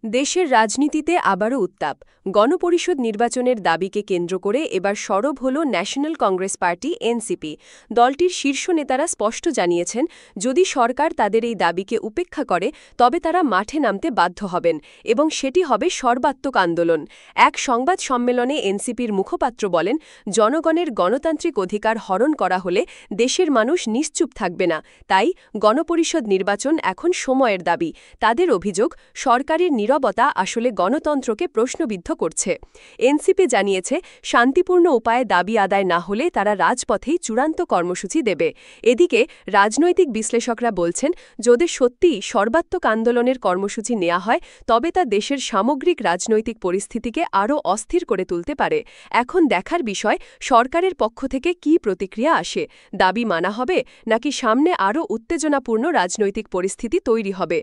দেশের রাজনীতিতে আবারও উত্তাপ। গণপরিষদ নির্বাচনের দাবিকে কেন্দ্র করে এবার সরব হল ন্যাশনাল কংগ্রেস পার্টি এনসিপি। দলটির শীর্ষ নেতারা স্পষ্ট জানিয়েছেন, যদি সরকার তাদের এই দাবিকে উপেক্ষা করে তবে তারা মাঠে নামতে বাধ্য হবেন এবং সেটি হবে সর্বাত্মক আন্দোলন। এক সংবাদ সম্মেলনে এনসিপির মুখপাত্র বলেন, জনগণের গণতান্ত্রিক অধিকার হরণ করা হলে দেশের মানুষ নিশ্চুপ থাকবে না। তাই গণপরিষদ নির্বাচন এখন সময়ের দাবি। তাদের অভিযোগ, সরকারের নীরবতা আসলে গণতন্ত্রকে প্রশ্নবিদ্ধ করছে। এনসিপি জানিয়েছে, শান্তিপূর্ণ উপায়ে দাবি আদায় না হলে তারা রাজপথেই চূড়ান্ত কর্মসূচি দেবে। এদিকে রাজনৈতিক বিশ্লেষকরা বলছেন, যদি সত্যিই সর্বাত্মক আন্দোলনের কর্মসূচি নেওয়া হয় তবে তা দেশের সামগ্রিক রাজনৈতিক পরিস্থিতিকে আরও অস্থির করে তুলতে পারে। এখন দেখার বিষয়, সরকারের পক্ষ থেকে কী প্রতিক্রিয়া আসে। দাবি মানা হবে নাকি সামনে আরও উত্তেজনাপূর্ণ রাজনৈতিক পরিস্থিতি তৈরি হবে।